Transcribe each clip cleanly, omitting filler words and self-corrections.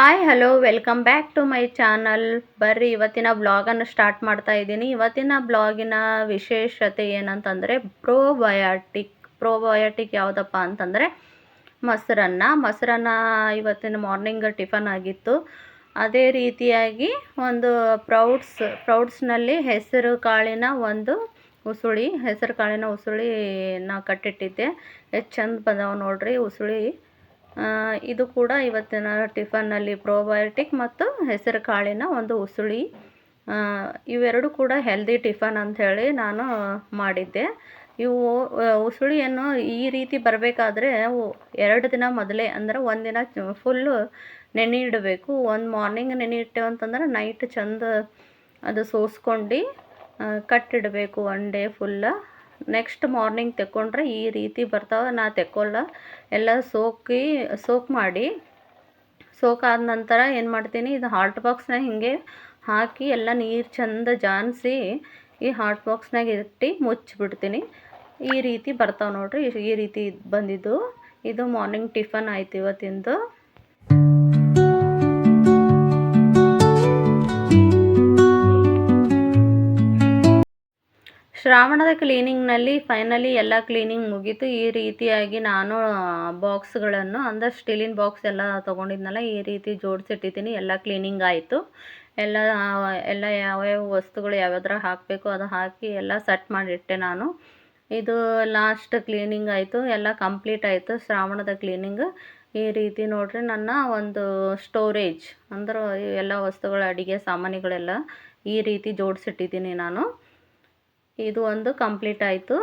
Hi hello welcome back to my channel. ಬರ್ರಿ ಇವತ್ತಿನ ಬ್ಲಾಗನ್ನು start ಮಾಡ್ತಾ ಇದ್ದೀನಿ. ಇವತ್ತಿನ ಬ್ಲಾಗಿನ ವಿಶೇಷತೆ ಏನಂತಂದರೆ ಪ್ರೋಬಯೋಟಿಕ್ ಯಾವುದಪ್ಪ ಅಂತಂದರೆ ಮೊಸರನ್ನ ಇವತ್ತಿನ ಮಾರ್ನಿಂಗ್ ಟಿಫನ್ ಆಗಿತ್ತು. ಅದೇ ರೀತಿಯಾಗಿ ಒಂದು ಪ್ರೌಡ್ಸ್ನಲ್ಲಿ ಹೆಸರು ಕಾಳಿನ ಉಸುಳಿ ನಾ ಕಟ್ಟಿಟ್ಟಿದ್ದೆ. ಎಷ್ಟು ಚಂದ ಬಂದವ ನೋಡ್ರಿ ಉಸುಳಿ. ಇದು ಕೂಡ ಇವತ್ತಿನ ಟಿಫನ್ನಲ್ಲಿ ಪ್ರೋಬಯೋಟಿಕ್ ಮತ್ತು ಹೆಸರು ಕಾಳಿನ ಒಂದು ಉಸುಳಿ. ಇವೆರಡು ಕೂಡ ಹೆಲ್ದಿ ಟಿಫನ್ ಅಂಥೇಳಿ ನಾನು ಮಾಡಿದ್ದೆ. ಇವು ಉಸುಳಿಯನ್ನು ಈ ರೀತಿ ಬರಬೇಕಾದ್ರೆ 2 ದಿನ ಮೊದಲೇ ಅಂದರೆ ಒಂದಿನ ಫುಲ್ಲು ನೆನೆ ಇಡಬೇಕು. ಒಂದು ಮಾರ್ನಿಂಗ್ ನೆನೆ ಇಟ್ಟೇವಂತಂದ್ರೆ ನೈಟ್ ಚಂದ ಅದು ಸೋಸ್ಕೊಂಡು ಕಟ್ಟಿಡಬೇಕು 1 ಡೇ ಫುಲ್ಲ. ನೆಕ್ಸ್ಟ್ ಮಾರ್ನಿಂಗ್ ತೆಕ್ಕೊಂಡ್ರೆ ಈ ರೀತಿ ಬರ್ತಾವೆ. ನಾ ತೆಕ್ಕೊಳ್ಳ ಎಲ್ಲ ಸೋಕಾದ ನಂತರ ಏನು ಮಾಡ್ತೀನಿ, ಇದು ಹಾಟ್ ಬಾಕ್ಸ್ನಾಗ ಹಿಂಗೆ ಹಾಕಿ ಎಲ್ಲ ನೀರು ಚಂದ ಜಾನ್ಸಿ ಈ ಹಾಟ್ ಬಾಕ್ಸ್ನಾಗ ಇಟ್ಟು ಮುಚ್ಚಿಬಿಡ್ತೀನಿ. ಈ ರೀತಿ ಬರ್ತಾವೆ ನೋಡ್ರಿ. ಈ ರೀತಿ ಬಂದಿದ್ದು ಇದು ಮಾರ್ನಿಂಗ್ ಟಿಫನ್ ಆಯ್ತು ಇವತ್ತಿಂದು. ಶ್ರಾವಣದ ಕ್ಲೀನಿಂಗ್ನಲ್ಲಿ ಫೈನಲಿ ಎಲ್ಲ ಕ್ಲೀನಿಂಗ್ ಮುಗೀತು. ಈ ರೀತಿಯಾಗಿ ನಾನು ಬಾಕ್ಸ್ಗಳನ್ನು ಅಂದರೆ ಸ್ಟೀಲಿನ ಬಾಕ್ಸ್ ಎಲ್ಲ ತೊಗೊಂಡಿದ್ನಲ್ಲ ಈ ರೀತಿ ಜೋಡಿಸಿಟ್ಟಿದ್ದೀನಿ. ಎಲ್ಲ ಕ್ಲೀನಿಂಗ್ ಆಯಿತು. ಎಲ್ಲ ಯಾವ್ಯಾವ ವಸ್ತುಗಳು ಯಾವ್ಯಾವ್ದ್ರಾಗ ಹಾಕಬೇಕು ಅದು ಹಾಕಿ ಎಲ್ಲ ಸೆಟ್ ಮಾಡಿಟ್ಟೆ ನಾನು. ಇದು ಲಾಸ್ಟ್ ಕ್ಲೀನಿಂಗ್ ಆಯಿತು. ಎಲ್ಲ ಕಂಪ್ಲೀಟ್ ಆಯಿತು ಶ್ರಾವಣದ ಕ್ಲೀನಿಂಗ್. ಈ ರೀತಿ ನೋಡ್ರಿ ನನ್ನ ಒಂದು ಸ್ಟೋರೇಜ್ ಅಂದ್ರೆ ಎಲ್ಲ ವಸ್ತುಗಳು ಅಡುಗೆ ಸಾಮಾನುಗಳೆಲ್ಲ ಈ ರೀತಿ ಜೋಡಿಸಿಟ್ಟಿದ್ದೀನಿ ನಾನು. ಇದು ಒಂದು ಕಂಪ್ಲೀಟ್ ಆಯಿತು.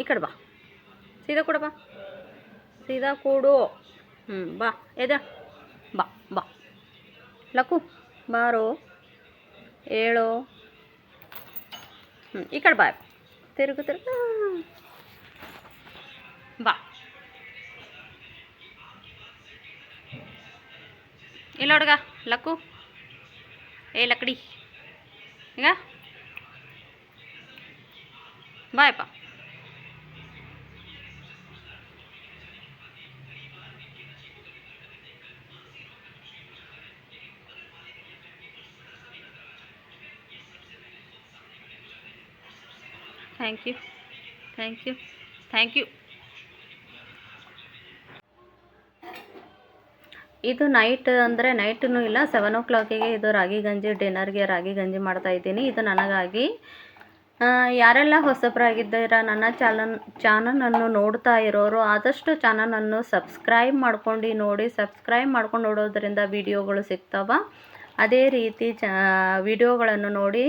ಈ ಕಡೆ ಬಾ, ಸೀದಾ ಕೂಡ ಬಾ, ಸೀದಾ ಕೂಡು. ಬಾ ಎದ ಬಾ ಬಾ ಲಕ್ಕು ಬಾರೋ ಏಳು. ಈ ಕಡೆ ಬಾ, ತಿರುಗು ಬಾ. ಇಲ್ಲ ಹುಡುಗ ಲಕ್ಕು, ಲಕ್ಕಡಿ ಈಗ ಬಾಯಪ್ಪ. Thank you. ಇದು ನೈಟ್ ಅಂದರೆ ನೈಟೂ ಇಲ್ಲ 7 o'clock ಇದು ಡಿನ್ನರ್ಗೆ ರಾಗಿ ಗಂಜಿ ಮಾಡ್ತಾಯಿದ್ದೀನಿ. ಇದು ನನಗಾಗಿ. ಯಾರೆಲ್ಲ ಹೊಸಬರಾಗಿದ್ದೀರಾ ನನ್ನ ಚಾನಲನ್ನು ನೋಡ್ತಾ ಇರೋರು ಆದಷ್ಟು ಚಾನಲನ್ನು ಸಬ್ಸ್ಕ್ರೈಬ್ ಮಾಡ್ಕೊಂಡು ನೋಡಿ. ಸಬ್ಸ್ಕ್ರೈಬ್ ಮಾಡ್ಕೊಂಡು ನೋಡೋದ್ರಿಂದ ವಿಡಿಯೋಗಳು ಸಿಗ್ತಾವ. ಅದೇ ರೀತಿ ವಿಡಿಯೋಗಳನ್ನು ನೋಡಿ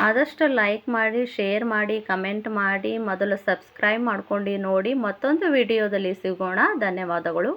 ಆದಷ್ಟು ಲೈಕ್ ಮಾಡಿ, ಶೇರ್ ಮಾಡಿ, ಕಮೆಂಟ್ ಮಾಡಿ. ಮೊದಲು ಸಬ್ಸ್ಕ್ರೈಬ್ ಮಾಡ್ಕೊಂಡು ನೋಡಿ. ಮತ್ತೊಂದು ವಿಡಿಯೋದಲ್ಲಿ ಸಿಗೋಣ. ಧನ್ಯವಾದಗಳು.